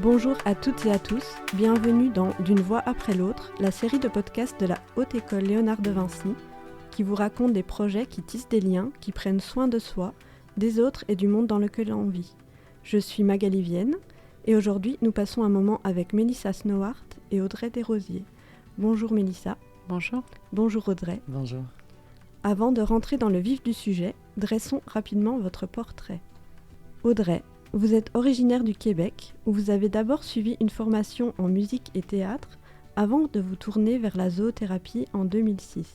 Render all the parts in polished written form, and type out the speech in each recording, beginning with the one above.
Bonjour à toutes et à tous, bienvenue dans D'une voix après l'autre, la série de podcasts de la Haute École Léonard de Vinci, qui vous raconte des projets qui tissent des liens, qui prennent soin de soi, des autres et du monde dans lequel on vit. Je suis Magali Vienne, et aujourd'hui nous passons un moment avec Mélissa Snowart et Audrey Desrosiers. Bonjour Mélissa. Bonjour. Bonjour Audrey. Bonjour. Avant de rentrer dans le vif du sujet, dressons rapidement votre portrait. Audrey, vous êtes originaire du Québec, où vous avez d'abord suivi une formation en musique et théâtre avant de vous tourner vers la zoothérapie en 2006.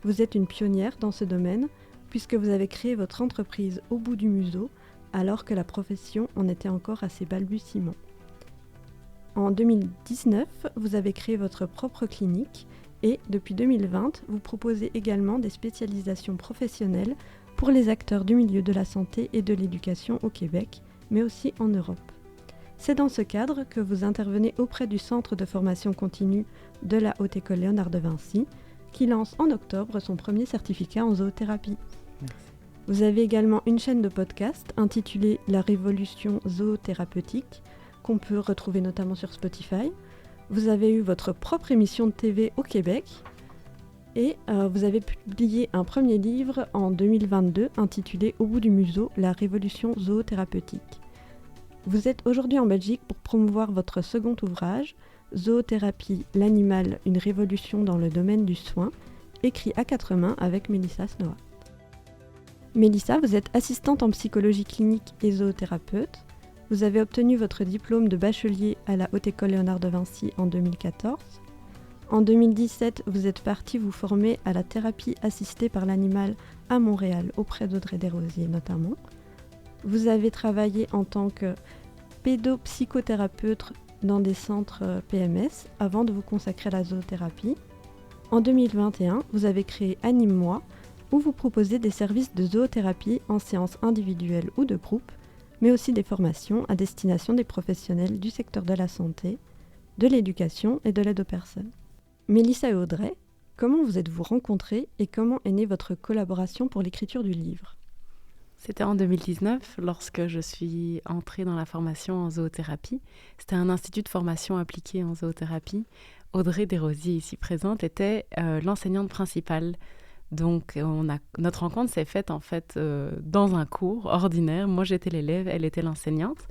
Vous êtes une pionnière dans ce domaine, puisque vous avez créé votre entreprise Au bout du museau, alors que la profession en était encore à ses balbutiements. En 2019, vous avez créé votre propre clinique et, depuis 2020, vous proposez également des spécialisations professionnelles pour les acteurs du milieu de la santé et de l'éducation au Québec, mais aussi en Europe. C'est dans ce cadre que vous intervenez auprès du Centre de formation continue de la Haute École Léonard de Vinci, qui lance en octobre son premier certificat en zoothérapie. Merci. Vous avez également une chaîne de podcast intitulée La Révolution zoothérapeutique, qu'on peut retrouver notamment sur Spotify. Vous avez eu votre propre émission de TV au Québec et vous avez publié un premier livre en 2022 intitulé Au bout du museau, la révolution zoothérapeutique. Vous êtes aujourd'hui en Belgique pour promouvoir votre second ouvrage, Zoothérapie, l'animal, une révolution dans le domaine du soin, écrit à 4 mains avec Mélissa Snowart. Mélissa, vous êtes assistante en psychologie clinique et zoothérapeute. Vous avez obtenu votre diplôme de bachelier à la Haute École Léonard de Vinci en 2014. En 2017, vous êtes partie vous former à la thérapie assistée par l'animal à Montréal, auprès d'Audrey Desrosiers notamment. Vous avez travaillé en tant que pédopsychothérapeute dans des centres PMS avant de vous consacrer à la zoothérapie. En 2021, vous avez créé Anime-moi, où vous proposez des services de zoothérapie en séances individuelles ou de groupe, mais aussi des formations à destination des professionnels du secteur de la santé, de l'éducation et de l'aide aux personnes. Mélissa et Audrey, comment vous êtes-vous rencontrées et comment est née votre collaboration pour l'écriture du livre ? C'était en 2019, lorsque je suis entrée dans la formation en zoothérapie. C'était un institut de formation appliquée en zoothérapie. Audrey Desrosiers, ici présente, était l'enseignante principale. Donc, notre rencontre s'est faite en fait dans un cours ordinaire. Moi, j'étais l'élève, elle était l'enseignante.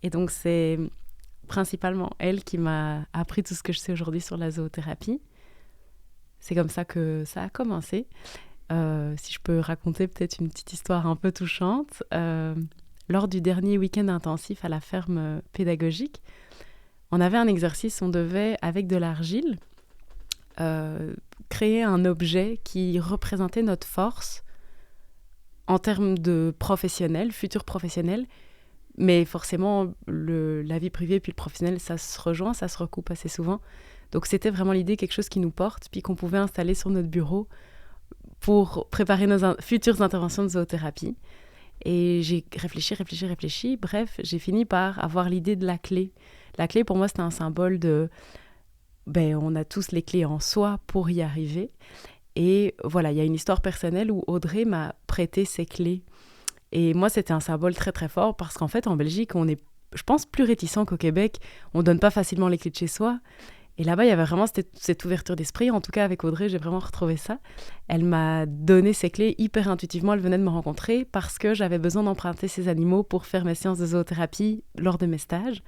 Et donc, c'est principalement elle qui m'a appris tout ce que je sais aujourd'hui sur la zoothérapie. C'est comme ça que ça a commencé. Si je peux raconter peut-être une petite histoire un peu touchante. Lors du dernier week-end intensif à la ferme pédagogique, on avait un exercice, on devait, avec de l'argile, créer un objet qui représentait notre force en termes de professionnel, futur professionnel, mais forcément, la vie privée puis le professionnel, ça se rejoint, ça se recoupe assez souvent. Donc c'était vraiment l'idée, quelque chose qui nous porte, puis qu'on pouvait installer sur notre bureau pour préparer nos futures interventions de zoothérapie. Et j'ai réfléchi. Bref, j'ai fini par avoir l'idée de la clé. La clé, pour moi, c'était un symbole de... on a tous les clés en soi pour y arriver. Et voilà, il y a une histoire personnelle où Audrey m'a prêté ses clés. Et moi, c'était un symbole très, très fort parce qu'en fait, en Belgique, on est, je pense, plus réticent qu'au Québec. On ne donne pas facilement les clés de chez soi. Et là-bas, il y avait vraiment cette ouverture d'esprit. En tout cas, avec Audrey, j'ai vraiment retrouvé ça. Elle m'a donné ses clés hyper intuitivement. Elle venait de me rencontrer parce que j'avais besoin d'emprunter ces animaux pour faire mes séances de zoothérapie lors de mes stages.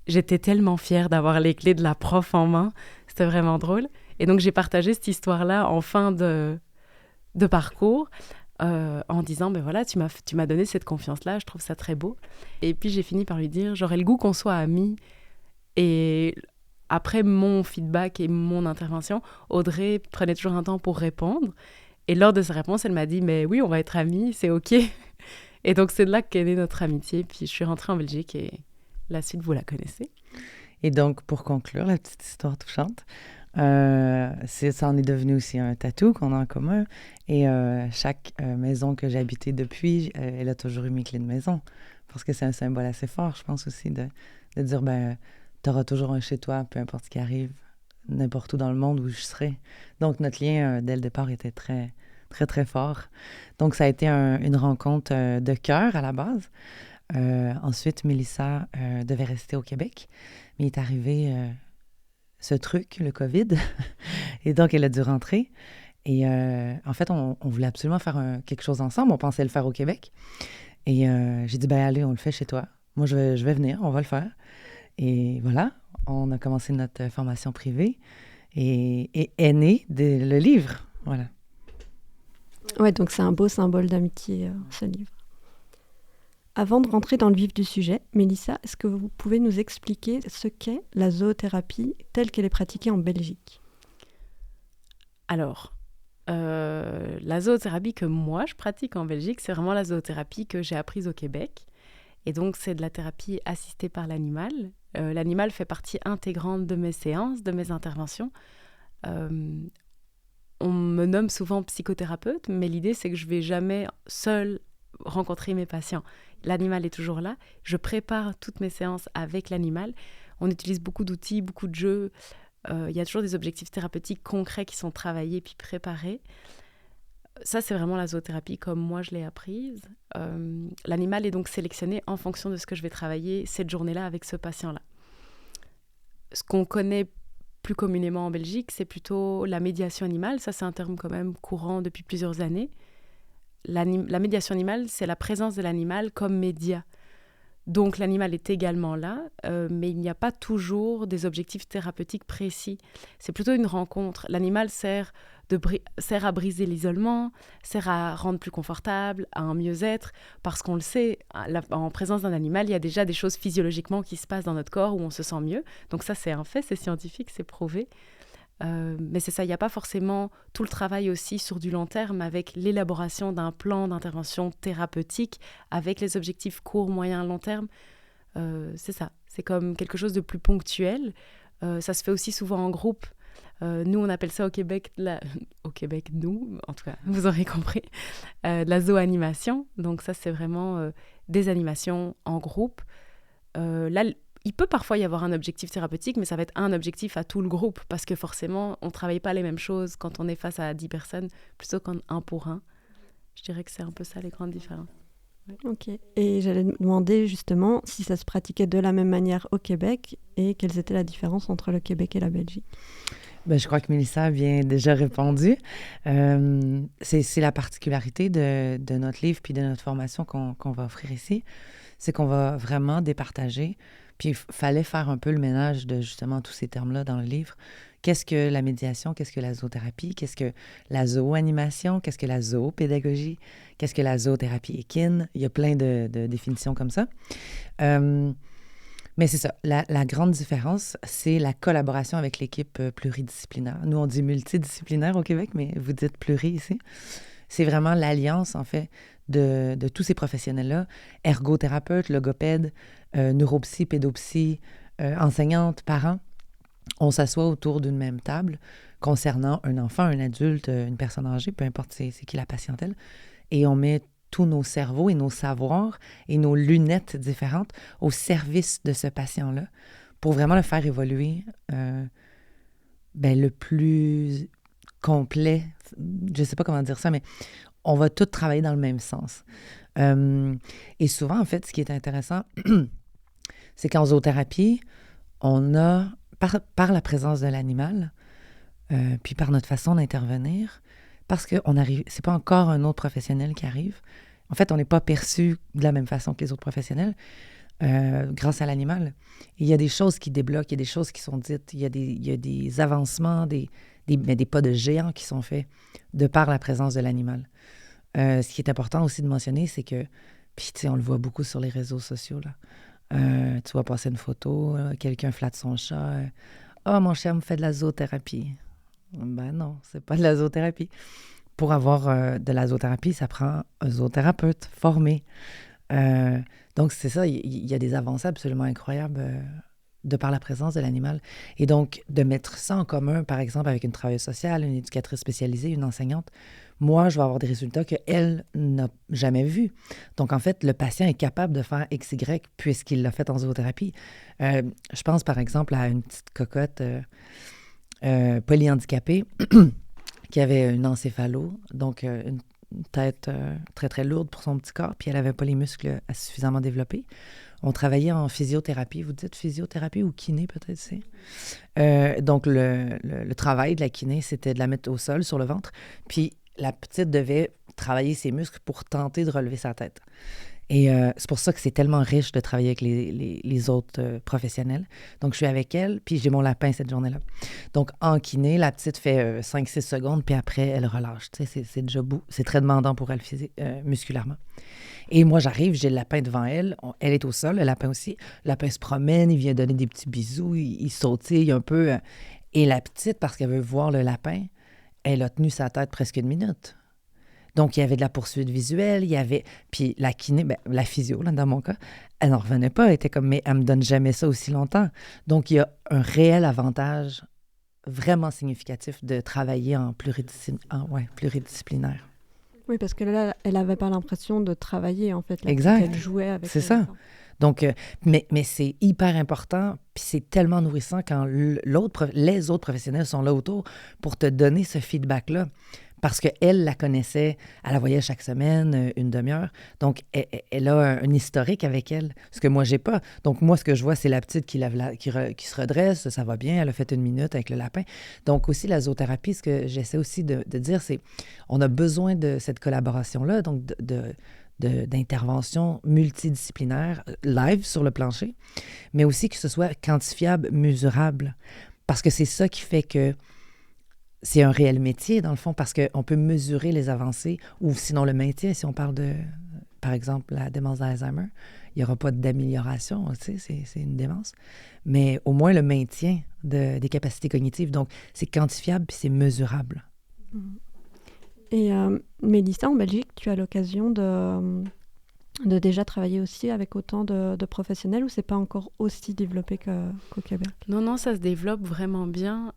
J'étais tellement fière d'avoir les clés de la prof en main. C'était vraiment drôle. Et donc, j'ai partagé cette histoire-là en fin de parcours en disant, voilà, tu m'as donné cette confiance-là, je trouve ça très beau. Et puis, j'ai fini par lui dire, j'aurais le goût qu'on soit amis. Et après mon feedback et mon intervention, Audrey prenait toujours un temps pour répondre. Et lors de sa réponse, elle m'a dit, mais oui, on va être amis, c'est OK. Et donc, c'est de là qu'est née notre amitié. Puis, je suis rentrée en Belgique et la suite, vous la connaissez. Et donc, pour conclure la petite histoire touchante, ça en est devenu aussi un tatou qu'on a en commun. Et chaque maison que j'ai habitée depuis, elle a toujours eu mes clés de maison. Parce que c'est un symbole assez fort, je pense aussi, de dire, t'auras toujours un chez toi, peu importe ce qui arrive, n'importe où dans le monde où je serai. Donc, notre lien, dès le départ, était très, très, très fort. Donc, ça a été une rencontre de cœur à la base. Ensuite, Mélissa devait rester au Québec, mais il est arrivé ce truc, le COVID, et donc elle a dû rentrer. Et en fait, on voulait absolument faire quelque chose ensemble. On pensait le faire au Québec. Et j'ai dit, ben allez, on le fait chez toi. Moi, je vais venir, on va le faire. Et voilà, on a commencé notre formation privée et est né le livre. Voilà. Ouais, donc c'est un beau symbole d'amitié, ce livre. Avant de rentrer dans le vif du sujet, Mélissa, est-ce que vous pouvez nous expliquer ce qu'est la zoothérapie telle qu'elle est pratiquée en Belgique? Alors, la zoothérapie que moi je pratique en Belgique, c'est vraiment la zoothérapie que j'ai apprise au Québec. Et donc, c'est de la thérapie assistée par l'animal. L'animal fait partie intégrante de mes séances, de mes interventions. On me nomme souvent psychothérapeute, mais l'idée, c'est que je ne vais jamais seule rencontrer mes patients. L'animal est toujours là. Je prépare toutes mes séances avec l'animal. On utilise beaucoup d'outils, beaucoup de jeux. Il y a toujours des objectifs thérapeutiques concrets qui sont travaillés puis préparés. Ça, c'est vraiment la zoothérapie comme moi je l'ai apprise. L'animal est donc sélectionné en fonction de ce que je vais travailler cette journée-là avec ce patient-là. Ce qu'on connaît plus communément en Belgique, c'est plutôt la médiation animale. Ça, c'est un terme quand même courant depuis plusieurs années. La médiation animale, c'est la présence de l'animal comme média. Donc, l'animal est également là, mais il n'y a pas toujours des objectifs thérapeutiques précis. C'est plutôt une rencontre. L'animal sert à briser l'isolement, sert à rendre plus confortable, à un mieux-être, parce qu'on le sait, en présence d'un animal, il y a déjà des choses physiologiquement qui se passent dans notre corps où on se sent mieux. Donc ça, c'est un fait, c'est scientifique, c'est prouvé. Mais c'est ça, il n'y a pas forcément tout le travail aussi sur du long terme avec l'élaboration d'un plan d'intervention thérapeutique avec les objectifs court, moyen, long terme. C'est ça, c'est comme quelque chose de plus ponctuel. Ça se fait aussi souvent en groupe. Nous, on appelle ça au Québec, au Québec, nous, en tout cas, vous aurez compris, de la zooanimation. Donc ça, c'est vraiment des animations en groupe. Là, il peut parfois y avoir un objectif thérapeutique, mais ça va être un objectif à tout le groupe, parce que forcément, on ne travaille pas les mêmes choses quand on est face à 10 personnes, plutôt qu'en un pour un. Je dirais que c'est un peu ça, les grandes différences. Ouais. Ok. Et j'allais demander justement si ça se pratiquait de la même manière au Québec et quelles étaient la différence entre le Québec et la Belgique. Ben, je crois que Mélissa a bien déjà répondu. C'est la particularité de notre livre puis de notre formation qu'on va offrir ici. C'est qu'on va vraiment départager. Puis il fallait faire un peu le ménage de justement tous ces termes-là dans le livre. Qu'est-ce que la médiation? Qu'est-ce que la zoothérapie? Qu'est-ce que la zooanimation? Qu'est-ce que la zoopédagogie? Qu'est-ce que la zoothérapie équine? Il y a plein de définitions comme ça. Mais c'est ça. La grande différence, c'est la collaboration avec l'équipe pluridisciplinaire. Nous, on dit multidisciplinaire au Québec, mais vous dites pluri ici. C'est vraiment l'alliance, en fait, de tous ces professionnels-là, ergothérapeutes, logopèdes, neuropsy, pédopsy, enseignantes, parents. On s'assoit autour d'une même table concernant un enfant, un adulte, une personne âgée, peu importe c'est qui la patientèle, et on met tous nos cerveaux et nos savoirs et nos lunettes différentes au service de ce patient-là pour vraiment le faire évoluer le plus complet. Je ne sais pas comment dire ça, mais on va tous travailler dans le même sens. Et souvent, en fait, ce qui est intéressant, c'est qu'en zoothérapie, on a, par la présence de l'animal, puis par notre façon d'intervenir, parce que c'est pas encore un autre professionnel qui arrive. En fait, on n'est pas perçu de la même façon que les autres professionnels grâce à l'animal. Et il y a des choses qui débloquent, il y a des choses qui sont dites, il y a des avancements, des pas de géants qui sont faits de par la présence de l'animal. Ce qui est important aussi de mentionner, c'est que, puis tu sais, on le voit beaucoup sur les réseaux sociaux, là. Tu vois passer une photo, quelqu'un flatte son chat. « Ah, mon chien me fait de la zoothérapie. » Ben non, c'est pas de la zoothérapie. Pour avoir de la zoothérapie, ça prend un zoothérapeute formé. Donc, c'est ça, il y a des avancées absolument incroyables de par la présence de l'animal. Et donc, de mettre ça en commun, par exemple, avec une travailleuse sociale, une éducatrice spécialisée, une enseignante, moi, je vais avoir des résultats qu'elle n'a jamais vus. Donc, en fait, le patient est capable de faire XY puisqu'il l'a fait en zoothérapie. Je pense, par exemple, à une petite cocotte polyhandicapée qui avait une encéphalo, donc une tête très, très lourde pour son petit corps, puis elle n'avait pas les muscles suffisamment développés. On travaillait en physiothérapie. Vous dites physiothérapie ou kiné, peut-être, c'est? Donc, le travail de la kiné, c'était de la mettre au sol, sur le ventre, puis la petite devait travailler ses muscles pour tenter de relever sa tête. Et c'est pour ça que c'est tellement riche de travailler avec les autres professionnels. Donc, je suis avec elle, puis j'ai mon lapin cette journée-là. Donc, en kiné, la petite fait 5-6 secondes, puis après, elle relâche. Tu sais, c'est déjà beau. C'est très demandant pour elle musculairement. Et moi, j'arrive, j'ai le lapin devant elle. Elle est au sol, le lapin aussi. Le lapin se promène, il vient donner des petits bisous, il sautille un peu. Et la petite, parce qu'elle veut voir le lapin, elle a tenu sa tête presque 1 minute. Donc, il y avait de la poursuite visuelle, il y avait... Puis la kiné, la physio, là, dans mon cas, elle n'en revenait pas. Elle était comme, mais elle me donne jamais ça aussi longtemps. Donc, il y a un réel avantage vraiment significatif de travailler en pluridisciplinaire. Oui, parce que là, elle n'avait pas l'impression de travailler, en fait. Exact. Elle jouait avec c'est ça. enfant. Donc, mais c'est hyper important, puis c'est tellement nourrissant quand les autres professionnels sont là autour pour te donner ce feedback-là. Parce qu'elle la connaissait, elle la voyait chaque semaine, 1 demi-heure. Donc, elle a un historique avec elle, ce que moi, j'ai pas. Donc, moi, ce que je vois, c'est la petite qui se redresse, ça va bien, elle a fait 1 minute avec le lapin. Donc, aussi, la zoothérapie, ce que j'essaie aussi de dire, c'est on a besoin de cette collaboration-là, donc d'intervention multidisciplinaire, live sur le plancher, mais aussi que ce soit quantifiable, mesurable. Parce que c'est ça qui fait que c'est un réel métier, dans le fond, parce qu'on peut mesurer les avancées, ou sinon le maintien, si on parle de, par exemple, la démence d'Alzheimer, il n'y aura pas d'amélioration, tu sais, c'est une démence, mais au moins le maintien des capacités cognitives. Donc, c'est quantifiable puis c'est mesurable. Et Mélissa, en Belgique, tu as l'occasion de déjà travailler aussi avec autant de professionnels, ou c'est pas encore aussi développé qu'au Québec? Non, ça se développe vraiment bien.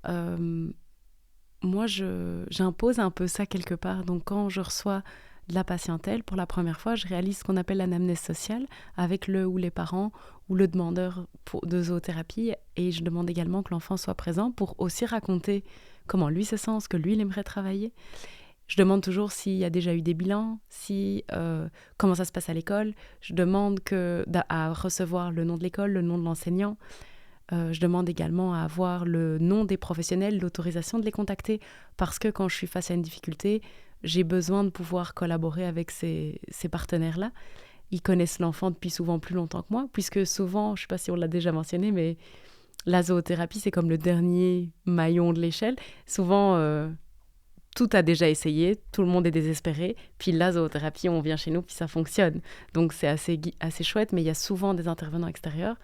Moi, j'impose un peu ça quelque part. Donc, quand je reçois de la patientèle, pour la première fois, je réalise ce qu'on appelle l'anamnèse sociale avec le ou les parents ou le demandeur de zoothérapie. Et je demande également que l'enfant soit présent pour aussi raconter comment lui se sent, ce que lui, il aimerait travailler. Je demande toujours s'il y a déjà eu des bilans, comment ça se passe à l'école. Je demande à recevoir le nom de l'école, le nom de l'enseignant. Je demande également à avoir le nom des professionnels, l'autorisation de les contacter, parce que quand je suis face à une difficulté, j'ai besoin de pouvoir collaborer avec ces partenaires-là. Ils connaissent l'enfant depuis souvent plus longtemps que moi, puisque souvent, je ne sais pas si on l'a déjà mentionné, mais la zoothérapie, c'est comme le dernier maillon de l'échelle. Souvent, tout a déjà essayé, tout le monde est désespéré, puis la zoothérapie, on vient chez nous, puis ça fonctionne. Donc c'est assez chouette, mais il y a souvent des intervenants extérieurs.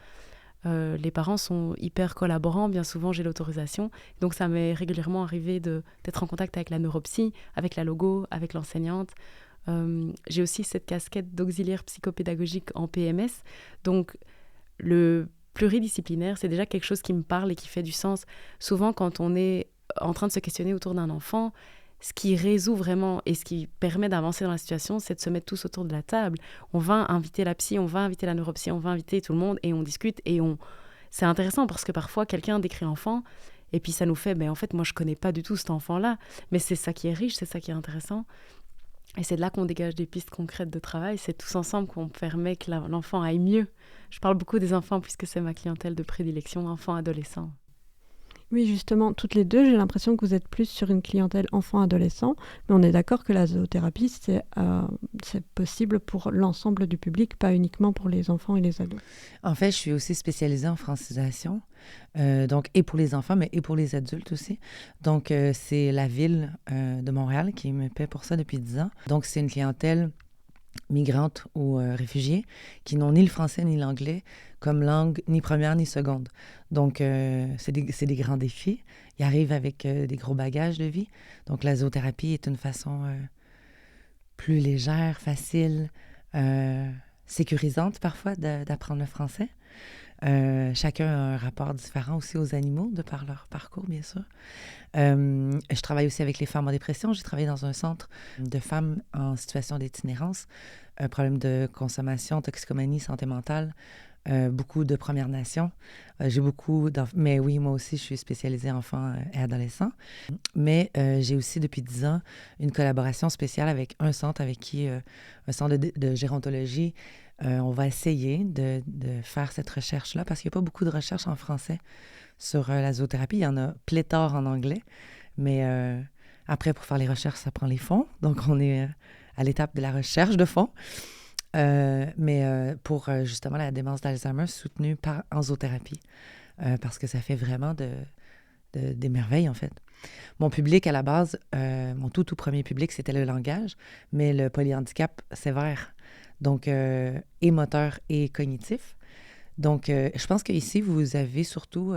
Les parents sont hyper collaborants, bien souvent j'ai l'autorisation, donc ça m'est régulièrement arrivé d'être en contact avec la neuropsy, avec la logo, avec l'enseignante. J'ai aussi cette casquette d'auxiliaire psychopédagogique en PMS, donc le pluridisciplinaire, c'est déjà quelque chose qui me parle et qui fait du sens. Souvent quand on est en train de se questionner autour d'un enfant, ce qui résout vraiment et ce qui permet d'avancer dans la situation, c'est de se mettre tous autour de la table. On va inviter la psy, on va inviter la neuropsy, on va inviter tout le monde et on discute. C'est intéressant parce que parfois, quelqu'un décrit l'enfant et puis ça nous fait, en fait, moi, je ne connais pas du tout cet enfant-là. Mais c'est ça qui est riche, c'est ça qui est intéressant. Et c'est de là qu'on dégage des pistes concrètes de travail. C'est tous ensemble qu'on permet que l'enfant aille mieux. Je parle beaucoup des enfants puisque c'est ma clientèle de prédilection, enfants, adolescents. Oui, justement, toutes les deux, j'ai l'impression que vous êtes plus sur une clientèle enfant-adolescent, mais on est d'accord que la zoothérapie, c'est possible pour l'ensemble du public, pas uniquement pour les enfants et les ados. En fait, je suis aussi spécialisée en francisation, donc et pour les enfants, mais et pour les adultes aussi. Donc, c'est la ville de Montréal qui me paie pour ça depuis 10 ans. Donc, c'est une clientèle migrantes ou réfugiés qui n'ont ni le français ni l'anglais comme langue ni première ni seconde. Donc, c'est des grands défis. Ils arrivent avec des gros bagages de vie. Donc, la zoothérapie est une façon plus légère, facile, sécurisante parfois d'apprendre le français. Chacun a un rapport différent aussi aux animaux, de par leur parcours, bien sûr. Je travaille aussi avec les femmes en dépression. J'ai travaillé dans un centre de femmes en situation d'itinérance, un problème de consommation, toxicomanie, santé mentale, beaucoup de Premières Nations. J'ai beaucoup mais oui, moi aussi, je suis spécialisée enfants et adolescents. Mais j'ai aussi, depuis 10 ans, une collaboration spéciale avec un centre un centre de gérontologie. On va essayer de faire cette recherche-là parce qu'il n'y a pas beaucoup de recherches en français sur la zoothérapie. Il y en a pléthore en anglais. Mais après, pour faire les recherches, ça prend les fonds. Donc, on est à l'étape de la recherche de fonds. Mais pour justement la démence d'Alzheimer soutenue en zoothérapie, parce que ça fait vraiment des merveilles, en fait. Mon public, à la base, mon tout premier public, c'était le langage, mais le polyhandicap sévère, donc et moteur et cognitif. Donc, je pense qu'ici, vous avez surtout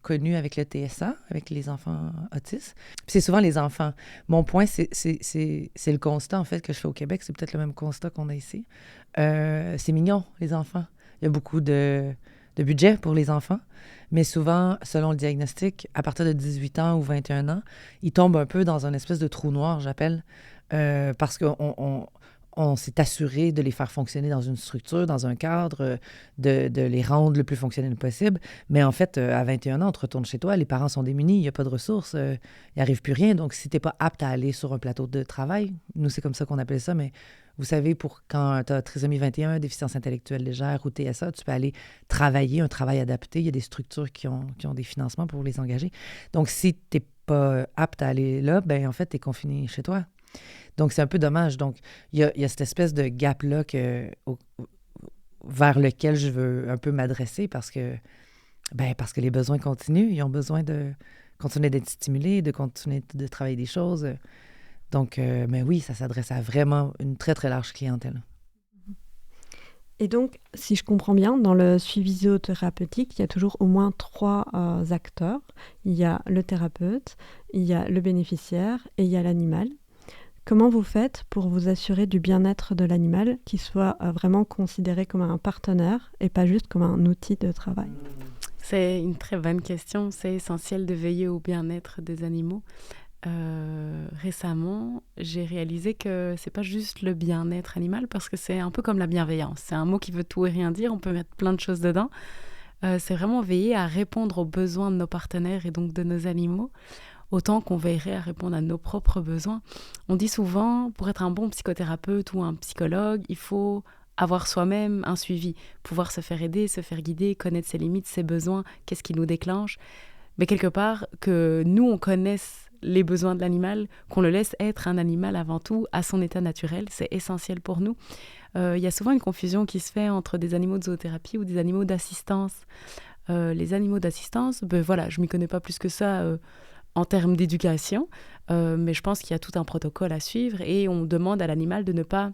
connu avec le TSA, avec les enfants autistes. Puis c'est souvent les enfants. Mon point, c'est le constat, en fait, que je fais au Québec. C'est peut-être le même constat qu'on a ici. C'est mignon, les enfants. Il y a beaucoup de budget pour les enfants. Mais souvent, selon le diagnostic, à partir de 18 ans ou 21 ans, ils tombent un peu dans une espèce de trou noir, j'appelle, parce qu'on s'est assuré de les faire fonctionner dans une structure, dans un cadre, de les rendre le plus fonctionnel possible. Mais en fait, à 21 ans, on te retourne chez toi, les parents sont démunis, il n'y a pas de ressources, il n'arrive plus rien. Donc, si tu n'es pas apte à aller sur un plateau de travail, nous, c'est comme ça qu'on appelle ça, mais vous savez, quand tu as trisomie 21, déficience intellectuelle légère ou TSA, tu peux aller travailler, un travail adapté. Il y a des structures qui ont des financements pour les engager. Donc, si tu n'es pas apte à aller là, ben en fait, tu es confiné chez toi. Donc, c'est un peu dommage. Donc, il y a cette espèce de gap-là vers lequel je veux un peu m'adresser parce que les besoins continuent. Ils ont besoin de continuer d'être stimulés, de continuer de travailler des choses. Donc, mais oui, ça s'adresse à vraiment une très, très large clientèle. Et donc, si je comprends bien, dans le suivi zoothérapeutique, il y a toujours au moins 3 acteurs. Il y a le thérapeute, il y a le bénéficiaire et il y a l'animal. Comment vous faites pour vous assurer du bien-être de l'animal, qui soit vraiment considéré comme un partenaire et pas juste comme un outil de travail? C'est une très bonne question. C'est essentiel de veiller au bien-être des animaux. Récemment, j'ai réalisé que c'est pas juste le bien-être animal, parce que c'est un peu comme la bienveillance. C'est un mot qui veut tout et rien dire. On peut mettre plein de choses dedans. C'est vraiment veiller à répondre aux besoins de nos partenaires et donc de nos animaux, autant qu'on veillerait à répondre à nos propres besoins. On dit souvent, pour être un bon psychothérapeute ou un psychologue, il faut avoir soi-même un suivi, pouvoir se faire aider, se faire guider, connaître ses limites, ses besoins, qu'est-ce qui nous déclenche. Mais quelque part, que nous, on connaisse les besoins de l'animal, qu'on le laisse être un animal avant tout, à son état naturel, c'est essentiel pour nous. Il y a souvent une confusion qui se fait entre des animaux de zoothérapie ou des animaux d'assistance. Les animaux d'assistance, voilà, je ne m'y connais pas plus que ça en termes d'éducation, mais je pense qu'il y a tout un protocole à suivre et on demande à l'animal de ne pas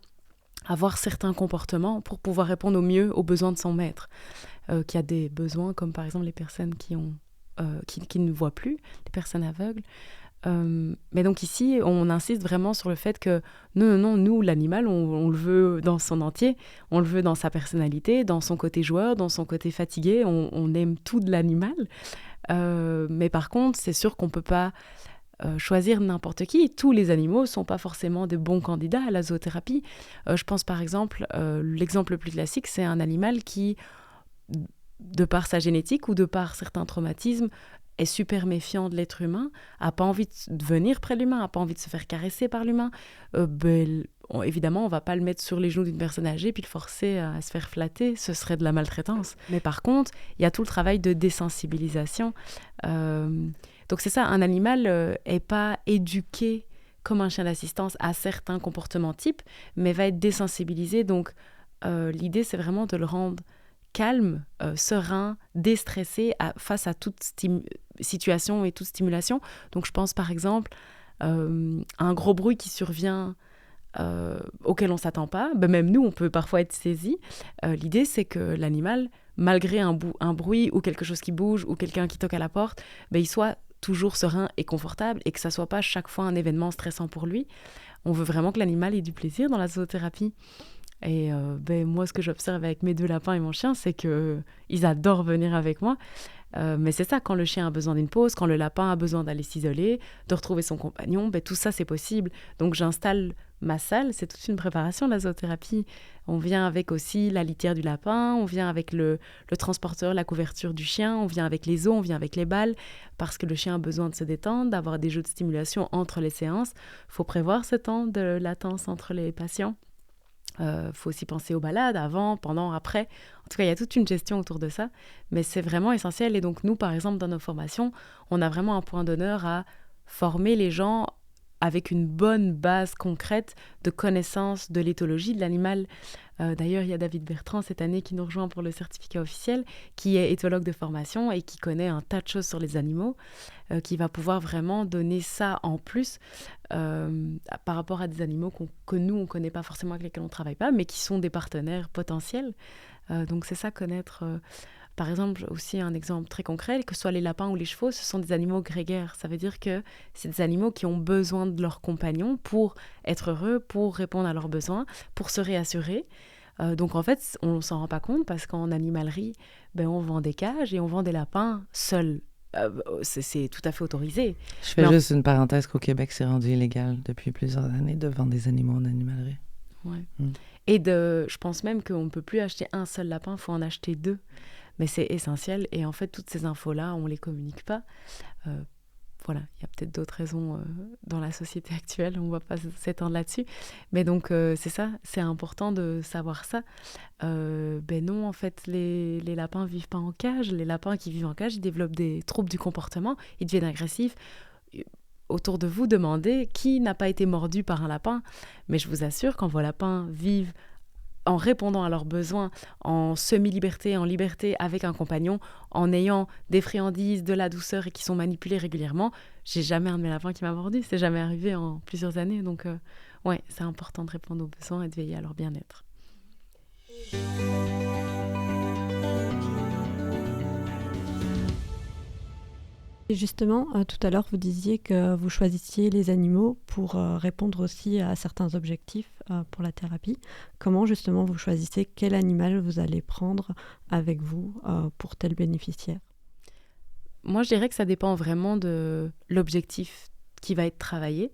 avoir certains comportements pour pouvoir répondre au mieux aux besoins de son maître, qui a des besoins comme par exemple les personnes qui ne voient plus, les personnes aveugles. Mais donc ici, on insiste vraiment sur le fait que non, nous, l'animal, on le veut dans son entier, on le veut dans sa personnalité, dans son côté joueur, dans son côté fatigué, on aime tout de l'animal. Mais par contre, c'est sûr qu'on ne peut pas choisir n'importe qui. Tous les animaux ne sont pas forcément de bons candidats à la zoothérapie. Je pense par exemple, l'exemple le plus classique, c'est un animal qui, de par sa génétique ou de par certains traumatismes, est super méfiant de l'être humain, n'a pas envie de venir près de l'humain, n'a pas envie de se faire caresser par l'humain. Évidemment, on ne va pas le mettre sur les genoux d'une personne âgée puis le forcer à se faire flatter, ce serait de la maltraitance. Mais par contre, il y a tout le travail de désensibilisation. Donc c'est ça, un animal n'est pas éduqué comme un chien d'assistance à certains comportements types, mais va être désensibilisé. Donc l'idée, c'est vraiment de le rendre calme, serein, déstressé face à toute situation et toute stimulation. Donc je pense par exemple à un gros bruit qui survient auquel on ne s'attend pas. Même nous, on peut parfois être saisis. L'idée, c'est que l'animal, malgré un bruit ou quelque chose qui bouge ou quelqu'un qui toque à la porte, il soit toujours serein et confortable et que ça ne soit pas chaque fois un événement stressant pour lui. On veut vraiment que l'animal ait du plaisir dans la zoothérapie. Et moi, ce que j'observe avec mes 2 lapins et mon chien, c'est qu'ils adorent venir avec moi. Mais c'est ça, quand le chien a besoin d'une pause, quand le lapin a besoin d'aller s'isoler, de retrouver son compagnon, tout ça, c'est possible. Donc, j'installe ma salle, c'est toute une préparation, la zoothérapie. On vient avec aussi la litière du lapin, on vient avec le transporteur, la couverture du chien, on vient avec les os, on vient avec les balles, parce que le chien a besoin de se détendre, d'avoir des jeux de stimulation entre les séances. Il faut prévoir ce temps de latence entre les patients. Faut aussi penser aux balades, avant, pendant, après. En tout cas, il y a toute une gestion autour de ça, mais c'est vraiment essentiel. Et donc, nous, par exemple, dans nos formations, on a vraiment un point d'honneur à former les gens avec une bonne base concrète de connaissance de l'éthologie de l'animal. D'ailleurs, il y a David Bertrand cette année qui nous rejoint pour le certificat officiel, qui est éthologue de formation et qui connaît un tas de choses sur les animaux, qui va pouvoir vraiment donner ça en plus par rapport à des animaux que nous, on ne connaît pas forcément, avec lesquels on ne travaille pas, mais qui sont des partenaires potentiels. Donc c'est ça, connaître... Par exemple, aussi un exemple très concret, que ce soit les lapins ou les chevaux, ce sont des animaux grégaires. Ça veut dire que c'est des animaux qui ont besoin de leurs compagnons pour être heureux, pour répondre à leurs besoins, pour se réassurer. Donc en fait, on ne s'en rend pas compte parce qu'en animalerie, on vend des cages et on vend des lapins seuls. C'est tout à fait autorisé. Je fais juste une parenthèse qu'au Québec, c'est rendu illégal depuis plusieurs années de vendre des animaux en animalerie. Ouais. Et je pense même qu'on ne peut plus acheter un seul lapin, il faut en acheter 2. Mais c'est essentiel. Et en fait, toutes ces infos-là, on ne les communique pas. Voilà, il y a peut-être d'autres raisons dans la société actuelle. On ne va pas s'étendre là-dessus. Mais donc, c'est ça. C'est important de savoir ça. Non, en fait, les lapins ne vivent pas en cage. Les lapins qui vivent en cage, ils développent des troubles du comportement. Ils deviennent agressifs. Autour de vous, demandez qui n'a pas été mordu par un lapin. Mais je vous assure, quand vos lapins vivent en répondant à leurs besoins, en semi-liberté, en liberté avec un compagnon, en ayant des friandises, de la douceur et qui sont manipulées régulièrement, j'ai jamais un de mes lapins qui m'a mordu. C'est jamais arrivé en plusieurs années. Donc, ouais, c'est important de répondre aux besoins et de veiller à leur bien-être. Et justement, tout à l'heure, vous disiez que vous choisissiez les animaux pour répondre aussi à certains objectifs pour la thérapie. Comment, justement, vous choisissez quel animal vous allez prendre avec vous pour tel bénéficiaire ? Moi, je dirais que ça dépend vraiment de l'objectif qui va être travaillé.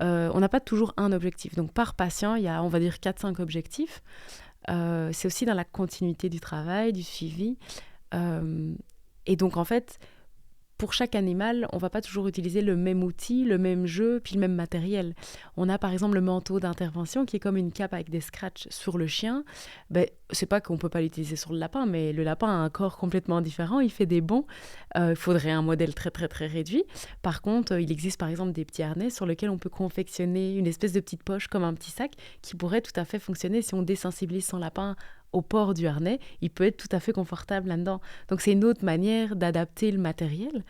On n'a pas toujours un objectif. Donc, par patient, il y a, on va dire, 4-5 objectifs. C'est aussi dans la continuité du travail, du suivi. Et donc, en fait... Pour chaque animal, on ne va pas toujours utiliser le même outil, le même jeu, puis le même matériel. On a par exemple le manteau d'intervention qui est comme une cape avec des scratchs sur le chien. C'est pas qu'on ne peut pas l'utiliser sur le lapin, mais le lapin a un corps complètement différent, il fait des bonds. Il faudrait un modèle très très très réduit. Par contre, il existe par exemple des petits harnais sur lesquels on peut confectionner une espèce de petite poche comme un petit sac qui pourrait tout à fait fonctionner si on désensibilise son lapin au port du harnais, il peut être tout à fait confortable là-dedans. Donc, c'est une autre manière d'adapter le matériel.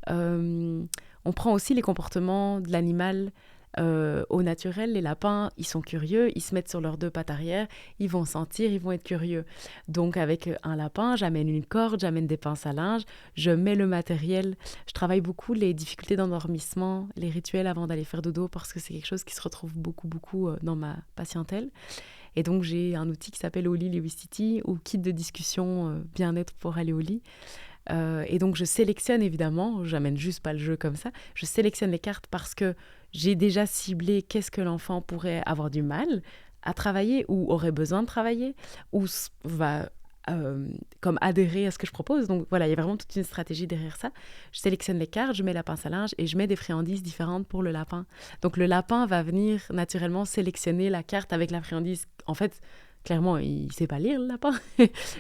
On prend aussi les comportements de l'animal au naturel. Les lapins, ils sont curieux, ils se mettent sur leurs 2 pattes arrière, ils vont sentir, ils vont être curieux. Donc, avec un lapin, j'amène une corde, j'amène des pinces à linge, je mets le matériel. Je travaille beaucoup les difficultés d'endormissement, les rituels avant d'aller faire dodo, parce que c'est quelque chose qui se retrouve beaucoup dans ma patientèle. Et donc, j'ai un outil qui s'appelle Oli Lewis City ou kit de discussion bien-être pour aller au lit. Et donc, je sélectionne évidemment, j'amène juste pas le jeu comme ça, je sélectionne les cartes parce que j'ai déjà ciblé qu'est-ce que l'enfant pourrait avoir du mal à travailler ou aurait besoin de travailler ou va comme adhérer à ce que je propose. Donc voilà, il y a vraiment toute une stratégie derrière ça. Je sélectionne les cartes, je mets la pince à linge et je mets des friandises différentes pour le lapin. Donc le lapin va venir naturellement sélectionner la carte avec la friandise. En fait, clairement, il ne sait pas lire le lapin,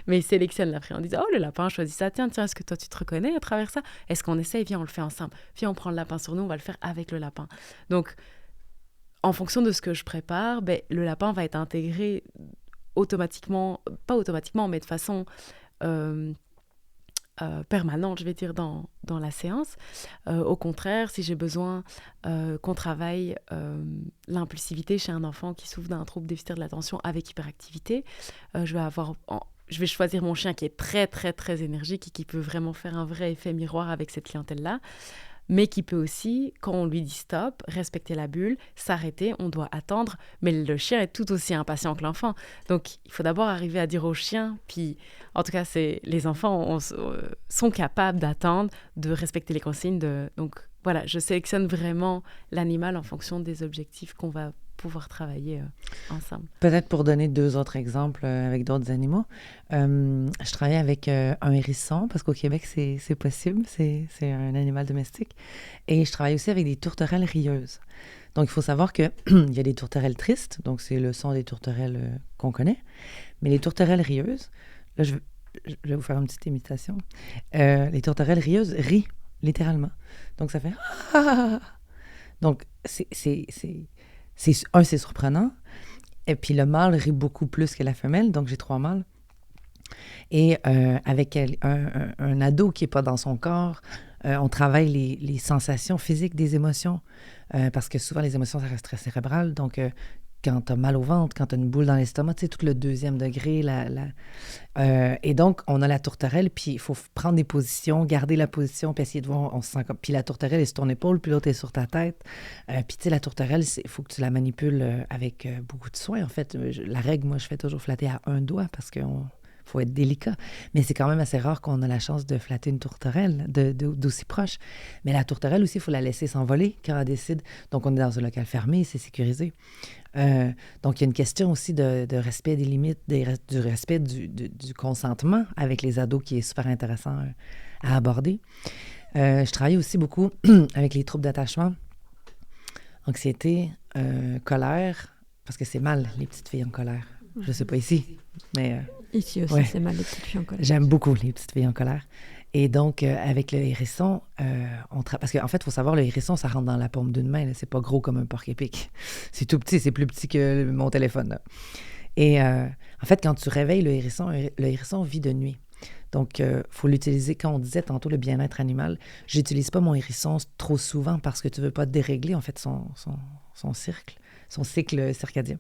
mais il sélectionne la friandise. Oh, le lapin choisit ça. Tiens, est-ce que toi tu te reconnais à travers ça ? Est-ce qu'on essaye ? Viens, on le fait ensemble. Viens, on prend le lapin sur nous, on va le faire avec le lapin. Donc, en fonction de ce que je prépare, le lapin va être intégré automatiquement, pas automatiquement, mais de façon permanente, je vais dire, dans la séance. Au contraire, si j'ai besoin qu'on travaille l'impulsivité chez un enfant qui souffre d'un trouble déficitaire de l'attention avec hyperactivité, je vais choisir mon chien qui est très, très, très énergique et qui peut vraiment faire un vrai effet miroir avec cette clientèle-là, mais qui peut aussi, quand on lui dit stop, respecter la bulle, s'arrêter, on doit attendre, mais le chien est tout aussi impatient que l'enfant. Donc, il faut d'abord arriver à dire au chien, puis en tout cas, les enfants sont capables d'attendre, de respecter les consignes. Donc, voilà, je sélectionne vraiment l'animal en fonction des objectifs qu'on va pouvoir travailler ensemble. Peut-être pour donner 2 autres exemples avec d'autres animaux. Je travaille avec un hérisson, parce qu'au Québec, c'est possible, c'est un animal domestique. Et je travaille aussi avec des tourterelles rieuses. Donc, il faut savoir qu'il y a des tourterelles tristes, donc c'est le son des tourterelles qu'on connaît. Mais les tourterelles rieuses, là, je vais vous faire une petite imitation. Les tourterelles rieuses rient, littéralement. Donc, ça fait « Ah! » Donc, c'est surprenant. Et puis, le mâle rit beaucoup plus que la femelle. Donc, j'ai 3 mâles. Et avec un ado qui n'est pas dans son corps, on travaille les sensations physiques des émotions. Parce que souvent, les émotions, ça reste très cérébral. Donc, quand tu as mal au ventre, quand tu as une boule dans l'estomac, tu sais, tout le 2e degré. Et donc, on a la tourterelle, puis il faut prendre des positions, garder la position, puis essayer de voir, on se sent comme... Puis la tourterelle est sur ton épaule, puis l'autre est sur ta tête. Puis tu sais, la tourterelle, il faut que tu la manipules avec beaucoup de soin. En fait, la règle, moi, je fais toujours flatter à un doigt parce qu'on... faut être délicat. Mais c'est quand même assez rare qu'on a la chance de flatter une tourterelle d'aussi proche. Mais la tourterelle aussi, il faut la laisser s'envoler quand elle décide. Donc, on est dans un local fermé, c'est sécurisé. Donc, il y a une question aussi de respect des limites, du respect du consentement avec les ados qui est super intéressant à aborder. Je travaille aussi beaucoup avec les troubles d'attachement, anxiété, colère, parce que c'est mal, les petites filles en colère. Je ne sais pas ici, mais... Ici aussi, c'est mal, les petites filles en colère. J'aime beaucoup les petites filles en colère. Et donc, avec le hérisson, parce qu'en fait, il faut savoir, le hérisson, ça rentre dans la paume d'une main. Là. C'est pas gros comme un porc-épic. C'est tout petit, c'est plus petit que mon téléphone. Là. Et en fait, quand tu réveilles le hérisson vit de nuit. Donc, il faut l'utiliser. Quand on disait tantôt le bien-être animal, j'utilise pas mon hérisson trop souvent parce que tu veux pas dérégler, en fait, son cycle circadien.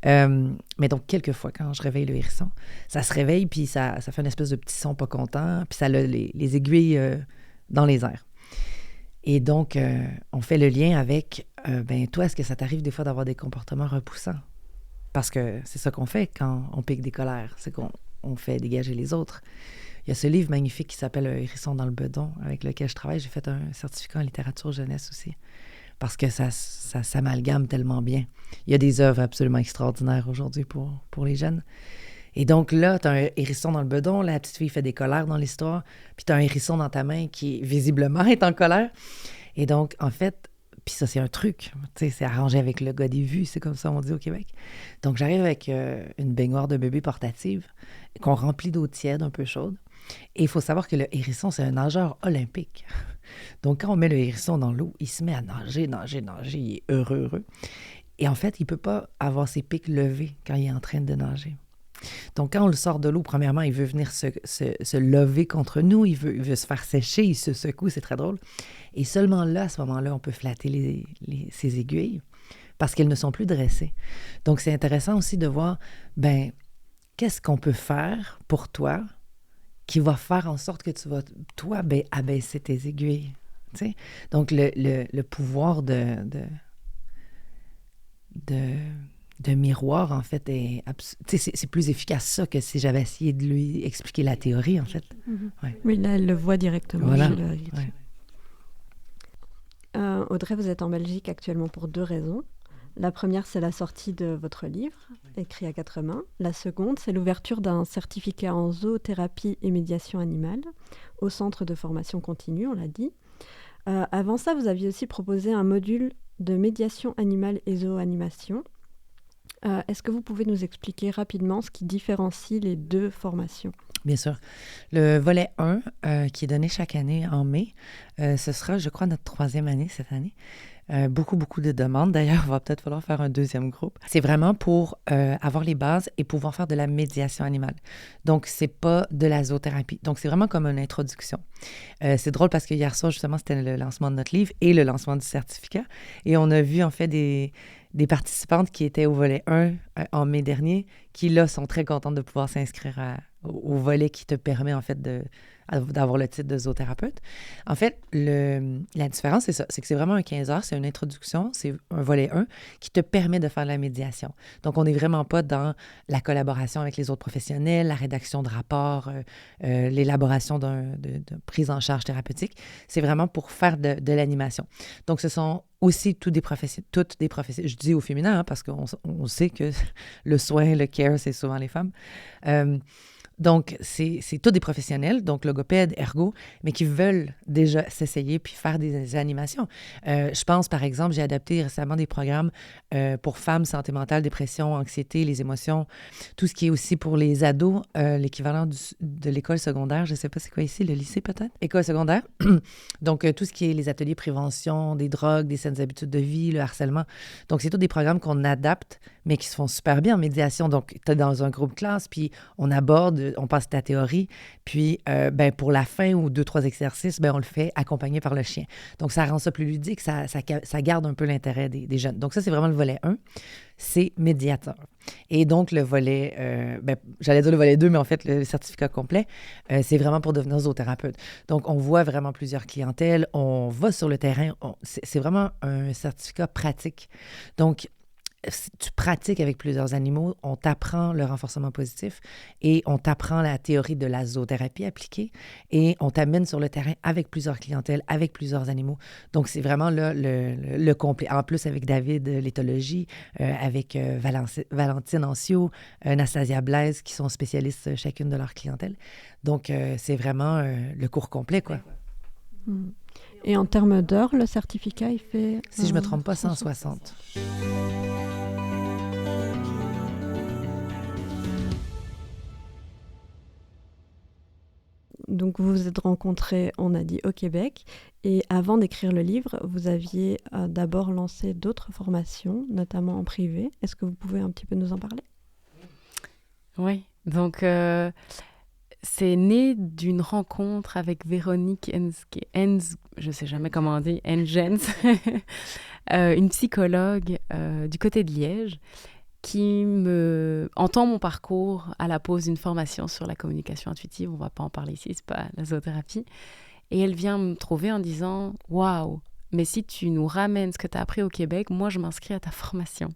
Mais donc, quelquefois, quand je réveille le hérisson, ça se réveille, puis ça fait une espèce de petit son pas content, puis ça a les aiguilles dans les airs. Et donc, on fait le lien avec, toi, est-ce que ça t'arrive des fois d'avoir des comportements repoussants? Parce que c'est ça qu'on fait quand on pique des colères, c'est qu'on fait dégager les autres. Il y a ce livre magnifique qui s'appelle « Hérisson dans le bedon » avec lequel je travaille. J'ai fait un certificat en littérature jeunesse aussi. Parce que ça s'amalgame tellement bien. Il y a des œuvres absolument extraordinaires aujourd'hui pour les jeunes. Et donc là, tu as un hérisson dans le bedon, la petite fille fait des colères dans l'histoire, puis tu as un hérisson dans ta main qui, visiblement, est en colère. Et donc, en fait, puis ça, c'est un truc, tu sais, c'est arrangé avec le gars des vues, c'est comme ça on dit au Québec. Donc, j'arrive avec une baignoire de bébé portative qu'on remplit d'eau tiède, un peu chaude. Et il faut savoir que le hérisson, c'est un nageur olympique. Donc, quand on met le hérisson dans l'eau, il se met à nager, il est heureux. Et en fait, il ne peut pas avoir ses pics levés quand il est en train de nager. Donc, quand on le sort de l'eau, premièrement, il veut venir se lever contre nous, il veut se faire sécher, il se secoue, c'est très drôle. Et seulement là, à ce moment-là, on peut flatter ses aiguilles parce qu'elles ne sont plus dressées. Donc, c'est intéressant aussi de voir, qu'est-ce qu'on peut faire pour toi qui va faire en sorte que tu vas, toi, abaisser tes aiguilles. Tu sais? Donc, le pouvoir de miroir, en fait, c'est plus efficace ça que si j'avais essayé de lui expliquer la théorie, en fait. Mm-hmm. Ouais. Oui, là, elle le voit directement. Voilà. Ouais. Audrey, vous êtes en Belgique actuellement pour 2 raisons. La première, c'est la sortie de votre livre, écrit à 4 mains. La seconde, c'est l'ouverture d'un certificat en zoothérapie et médiation animale au centre de formation continue, on l'a dit. Avant ça, vous aviez aussi proposé un module de médiation animale et zooanimation. Est-ce que vous pouvez nous expliquer rapidement ce qui différencie les 2 formations? Bien sûr. Le volet 1, qui est donné chaque année en mai, ce sera, je crois, notre 3e année cette année. Beaucoup de demandes. D'ailleurs, il va peut-être falloir faire un 2e groupe. C'est vraiment pour avoir les bases et pouvoir faire de la médiation animale. Donc, c'est pas de la zoothérapie. Donc, c'est vraiment comme une introduction. C'est drôle parce que hier soir, justement, c'était le lancement de notre livre et le lancement du certificat. Et on a vu, en fait, des participantes qui étaient au volet 1 en mai dernier, qui, là, sont très contentes de pouvoir s'inscrire au volet qui te permet, en fait, d'avoir le titre de zoothérapeute. En fait, la différence, c'est ça, c'est que c'est vraiment un 15 heures, c'est une introduction, c'est un volet 1 qui te permet de faire la médiation. Donc, on n'est vraiment pas dans la collaboration avec les autres professionnels, la rédaction de rapports, l'élaboration de prise en charge thérapeutique. C'est vraiment pour faire de l'animation. Donc, ce sont aussi toutes des professionnels. Je dis au féminin, parce qu'on sait que le soin, le care, c'est souvent les femmes. Donc, c'est tous des professionnels, donc logopèdes, ergo, mais qui veulent déjà s'essayer puis faire des animations. Je pense, par exemple, j'ai adapté récemment des programmes pour femmes, santé mentale, dépression, anxiété, les émotions, tout ce qui est aussi pour les ados, l'équivalent de l'école secondaire, je ne sais pas c'est quoi ici, le lycée peut-être? École secondaire. Donc, tout ce qui est les ateliers prévention, des drogues, des saines habitudes de vie, le harcèlement. Donc, c'est tous des programmes qu'on adapte, mais qui se font super bien en médiation. Donc, tu es dans un groupe classe, puis on passe ta théorie, puis pour la fin ou 2-3 exercices, on le fait accompagné par le chien. Donc, ça rend ça plus ludique, ça garde un peu l'intérêt des jeunes. Donc, ça, c'est vraiment le volet 1, c'est médiateur. Et donc, le volet, j'allais dire le volet 2, mais en fait, le certificat complet, c'est vraiment pour devenir zoothérapeute. Donc, on voit vraiment plusieurs clientèles, on va sur le terrain, c'est vraiment un certificat pratique. Donc, tu pratiques avec plusieurs animaux, on t'apprend le renforcement positif et on t'apprend la théorie de la zoothérapie appliquée et on t'amène sur le terrain avec plusieurs clientèles, avec plusieurs animaux. Donc, c'est vraiment là, le complet. En plus, avec David, l'éthologie, avec Valentine Ancio, Anastasia Blaise, qui sont spécialistes chacune de leur clientèle. Donc, c'est vraiment le cours complet, quoi. Et en termes d'heures, le certificat, il fait... Si je ne me trompe pas, 160. Donc, vous vous êtes rencontrés, on a dit, au Québec. Et avant d'écrire le livre, vous aviez d'abord lancé d'autres formations, notamment en privé. Est-ce que vous pouvez un petit peu nous en parler? Oui, donc c'est né d'une rencontre avec Véronique Enz, je ne sais jamais comment on dit, Engens, une psychologue du côté de Liège, qui entend mon parcours à la pause d'une formation sur la communication intuitive. On ne va pas en parler ici, ce n'est pas la zoothérapie. Et elle vient me trouver en disant « Waouh, mais si tu nous ramènes ce que tu as appris au Québec, moi, je m'inscris à ta formation. »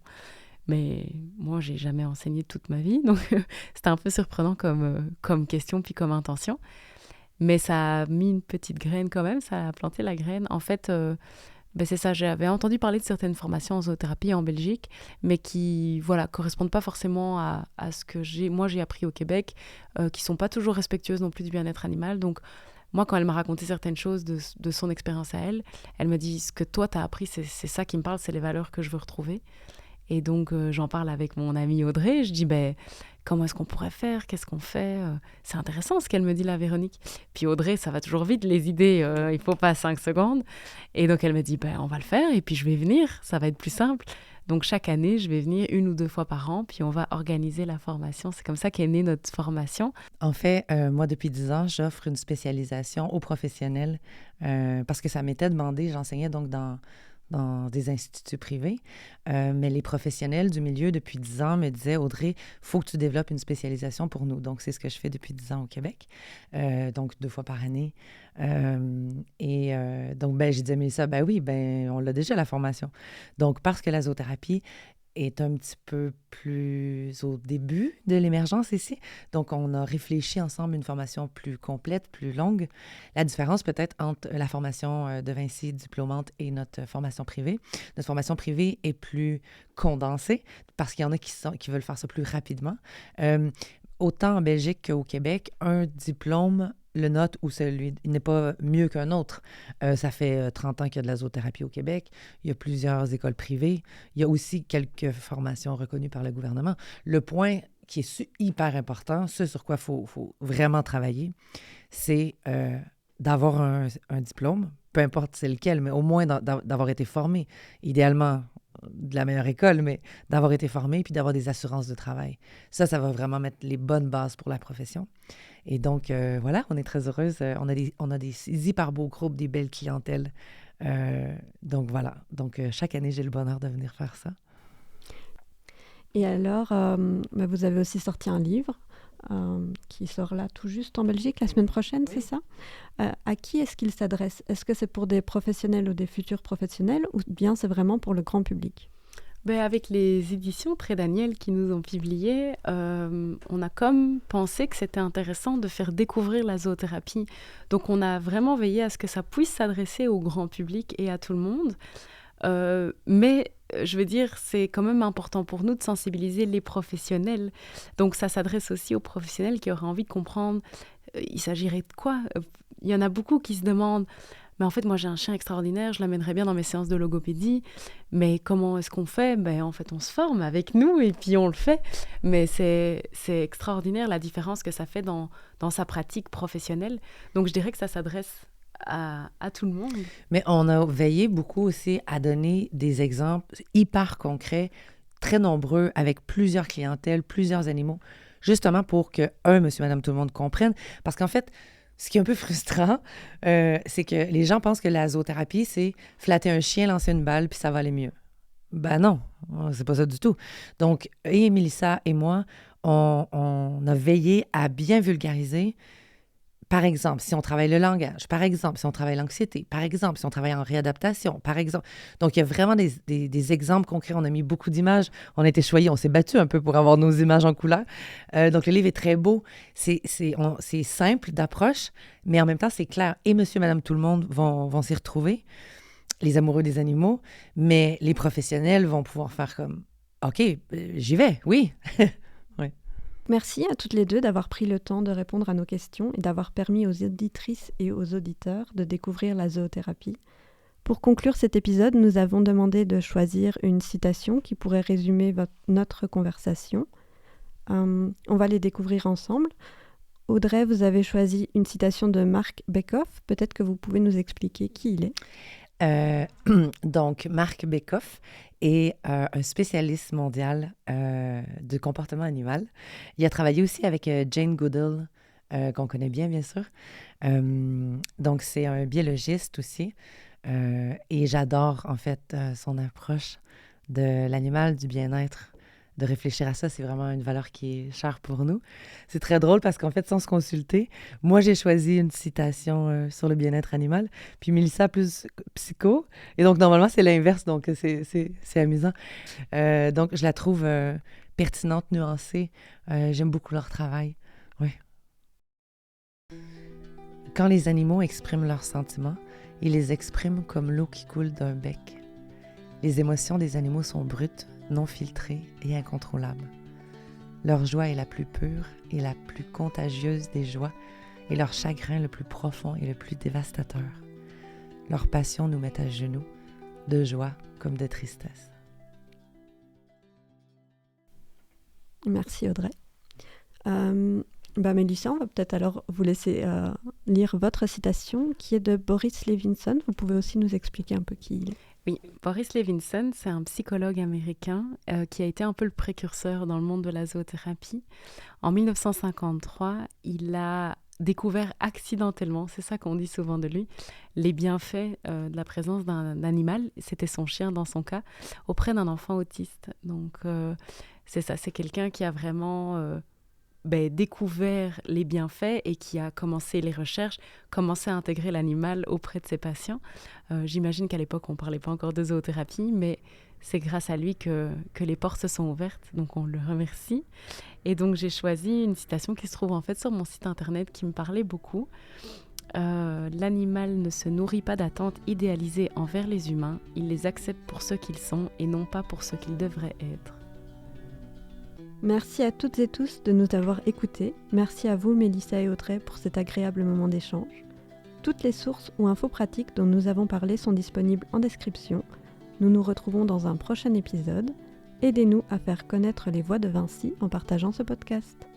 Mais moi, je n'ai jamais enseigné toute ma vie, donc c'était un peu surprenant comme question puis comme intention. Mais ça a mis une petite graine quand même, ça a planté la graine. En fait... c'est ça, j'avais entendu parler de certaines formations en zoothérapie en Belgique, mais qui correspondent pas forcément à ce que j'ai appris au Québec, qui sont pas toujours respectueuses non plus du bien-être animal. Donc moi, quand elle m'a raconté certaines choses de son expérience à elle, elle me dit, ce que toi t'as appris, c'est ça qui me parle, c'est les valeurs que je veux retrouver. Et donc j'en parle avec mon amie Audrey, je dis comment est-ce qu'on pourrait faire, qu'est-ce qu'on fait, c'est intéressant ce qu'elle me dit là, Véronique. Puis Audrey, ça va toujours vite les idées, il faut pas 5 secondes. Et donc elle me dit on va le faire et puis je vais venir, ça va être plus simple. Donc chaque année, je vais venir 1 ou 2 fois par an, puis on va organiser la formation. C'est comme ça qu'est née notre formation. En fait, moi, depuis 10 ans, j'offre une spécialisation aux professionnels parce que ça m'était demandé, j'enseignais donc dans des instituts privés. Mais les professionnels du milieu, depuis 10 ans, me disaient « Audrey, il faut que tu développes une spécialisation pour nous. » Donc, c'est ce que je fais depuis 10 ans au Québec, donc 2 fois par année. Donc, j'ai dit à Mélissa, oui, on l'a déjà, la formation. Donc, parce que la zoothérapie est un petit peu plus au début de l'émergence ici. Donc, on a réfléchi ensemble une formation plus complète, plus longue. La différence peut-être entre la formation de Vinci diplômante et notre formation privée. Notre formation privée est plus condensée parce qu'il y en a qui veulent faire ça plus rapidement. Autant en Belgique qu'au Québec, un diplôme, le nôtre ou celui, il n'est pas mieux qu'un autre. Ça fait 30 ans qu'il y a de la zoothérapie au Québec. Il y a plusieurs écoles privées. Il y a aussi quelques formations reconnues par le gouvernement. Le point qui est hyper important, ce sur quoi il faut vraiment travailler, c'est d'avoir un diplôme, peu importe c'est lequel, mais au moins d'avoir été formé. Idéalement, de la meilleure école, mais d'avoir été formé puis d'avoir des assurances de travail. Ça va vraiment mettre les bonnes bases pour la profession. Et donc, on est très heureuse. On a des hyper beaux groupes, des belles clientèles. Donc, voilà. Donc, chaque année, j'ai le bonheur de venir faire ça. Et alors, vous avez aussi sorti un livre. qui sort là tout juste en Belgique la semaine prochaine, c'est ça? À qui est-ce qu'il s'adresse? Est-ce que c'est pour des professionnels ou des futurs professionnels ou bien c'est vraiment pour le grand public? Avec les éditions Pré Daniel qui nous ont publié, on a comme pensé que c'était intéressant de faire découvrir la zoothérapie. Donc on a vraiment veillé à ce que ça puisse s'adresser au grand public et à tout le monde. Mais je veux dire, c'est quand même important pour nous de sensibiliser les professionnels. Donc ça s'adresse aussi aux professionnels qui auraient envie de comprendre il s'agirait de quoi. Il y en a beaucoup qui se demandent mais en fait, moi, j'ai un chien extraordinaire, je l'amènerais bien dans mes séances de logopédie, mais comment est-ce qu'on fait? En fait, on se forme avec nous et puis on le fait. Mais c'est extraordinaire la différence que ça fait dans sa pratique professionnelle. Donc, je dirais que ça s'adresse à tout le monde. Mais on a veillé beaucoup aussi à donner des exemples hyper concrets, très nombreux, avec plusieurs clientèles, plusieurs animaux, justement pour que, monsieur, madame, tout le monde comprenne. Parce qu'en fait, ce qui est un peu frustrant, c'est que les gens pensent que la zoothérapie, c'est flatter un chien, lancer une balle, puis ça va aller mieux. Ben non, c'est pas ça du tout. Donc, et Mélissa et moi, on a veillé à bien vulgariser. Par exemple, si on travaille le langage, par exemple, si on travaille l'anxiété, par exemple, si on travaille en réadaptation, par exemple. Donc, il y a vraiment des exemples concrets. On a mis beaucoup d'images. On a été choyés, on s'est battu un peu pour avoir nos images en couleur. Donc, le livre est très beau. C'est simple d'approche, mais en même temps, c'est clair. Et monsieur, madame, tout le monde vont s'y retrouver, les amoureux des animaux, mais les professionnels vont pouvoir faire comme « OK, j'y vais, oui. » Merci à toutes les deux d'avoir pris le temps de répondre à nos questions et d'avoir permis aux auditrices et aux auditeurs de découvrir la zoothérapie. Pour conclure cet épisode, nous avons demandé de choisir une citation qui pourrait résumer notre conversation. On va les découvrir ensemble. Audrey, vous avez choisi une citation de Marc Bekoff. Peut-être que vous pouvez nous expliquer qui il est. Donc, Marc Bekoff est un spécialiste mondial de comportement animal. Il a travaillé aussi avec Jane Goodall, qu'on connaît bien sûr. Donc, c'est un biologiste aussi. Et j'adore, en fait, son approche de l'animal, du bien-être. De réfléchir à ça, c'est vraiment une valeur qui est chère pour nous. C'est très drôle parce qu'en fait, sans se consulter, moi, j'ai choisi une citation sur le bien-être animal, puis Mélissa plus psycho. Et donc, normalement, c'est l'inverse, donc c'est amusant. Donc, je la trouve pertinente, nuancée. J'aime beaucoup leur travail. Oui. Quand les animaux expriment leurs sentiments, ils les expriment comme l'eau qui coule d'un bec. Les émotions des animaux sont brutes, non filtrées et incontrôlables. Leur joie est la plus pure et la plus contagieuse des joies, et leur chagrin le plus profond et le plus dévastateur. Leur passion nous met à genoux, de joie comme de tristesse. Merci Audrey. Mélissa, on va peut-être alors vous laisser lire votre citation qui est de Boris Levinson. Vous pouvez aussi nous expliquer un peu qui il est. Oui, Boris Levinson, c'est un psychologue américain qui a été un peu le précurseur dans le monde de la zoothérapie. En 1953, il a découvert accidentellement, c'est ça qu'on dit souvent de lui, les bienfaits de la présence d'un animal, c'était son chien dans son cas, auprès d'un enfant autiste. Donc c'est ça, c'est quelqu'un qui a vraiment découvert les bienfaits et qui a commencé les recherches, commencé à intégrer l'animal auprès de ses patients. J'imagine qu'à l'époque, on ne parlait pas encore de zoothérapie, mais c'est grâce à lui que les portes se sont ouvertes, donc on le remercie. Et donc j'ai choisi une citation qui se trouve en fait sur mon site internet qui me parlait beaucoup. L'animal ne se nourrit pas d'attentes idéalisées envers les humains, il les accepte pour ce qu'ils sont et non pas pour ce qu'ils devraient être. Merci à toutes et tous de nous avoir écoutés. Merci à vous, Mélissa et Audrey, pour cet agréable moment d'échange. Toutes les sources ou infos pratiques dont nous avons parlé sont disponibles en description. Nous nous retrouvons dans un prochain épisode. Aidez-nous à faire connaître les voix de Vinci en partageant ce podcast.